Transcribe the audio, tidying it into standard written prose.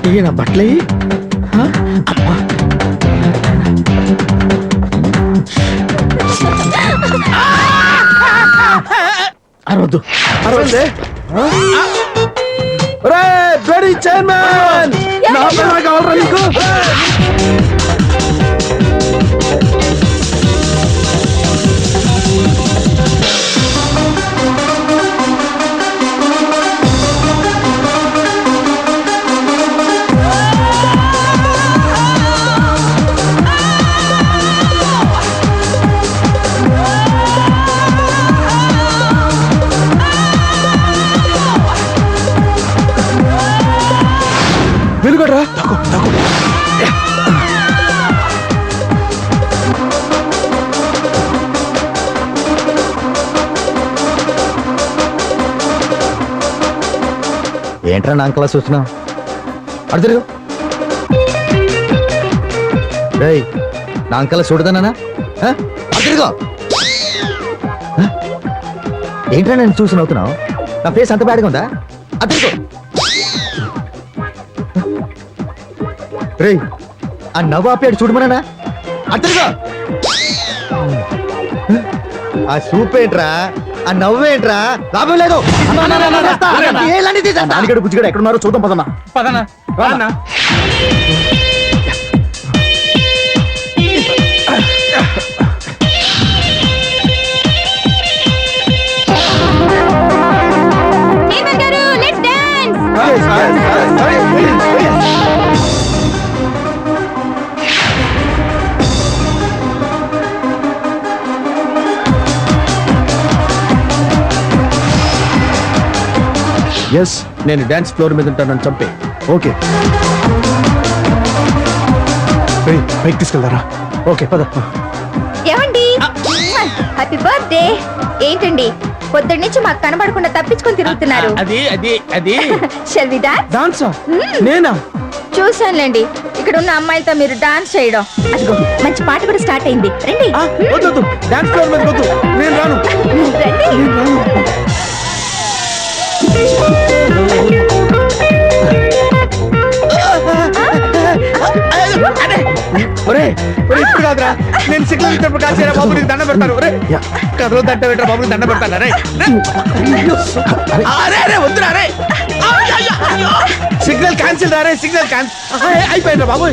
ఇవి నా బట్టలే అరవద్దు అరవద్దే బ్లడీ చైర్మన్ నా పిల్లలు కావాలరా నీకు వెలుగడరా ఏంట్రా నా అంకలా చూస్తున్నావు అడుగు నా అంకలా చూడదానా అడుగుగా ఏంట్రా నేను చూసి నవ్వుతున్నావు నా ఫేస్ అంత బ్యాడ్గా ఉందా అడుగు రే ఆ నవ్వు ఆపేడు చూడమన్నా అద్దరుగా ఆ సూప్ ఏంట్రా ఆ నవ్వేంట్రా లాభం లేదు దానికడు బుజ్జిగడ ఎక్కడున్నారో చూద్దాం పదన్నా పదనా రానా ఎస్ నేను డాన్స్ ఫ్లోర్ మీద ఉంటానని చంపే ఓకే బైక్ తీసుకెళ్తారా ఓకే పద ఏమండి హ్యాపీ బర్త్డే ఏంటండి పొద్దున్న నుంచి మాకు కనబడకుండా తప్పించుకొని తిరుగుతున్నారు అది అది అది షల్ వి డాన్స్ డాన్సా నేనా చూసానులేండి ఇక్కడ ఉన్న అమ్మాయిలతో మీరు డాన్స్ చేయడం అదిగో మంచి పాట కూడా స్టార్ట్ అయింది రండి వద్దు డాన్స్ ఫ్లోర్ మీద వద్దు నేను రాను రండి ఇప్పుడు కాదురా నేను సిగ్నల్ ఇచ్చినప్పుడు కాల్చేరా బాబు నీకు దండ పెడతాను కథలో దండ పెట్టరా బాబు దండ పెడతాను అరే వద్దురా రే సిగ్నల్ క్యాన్సిల్ రే సిగ్నల్ క్యాన్సిల్ అయిపోయిందా బాబు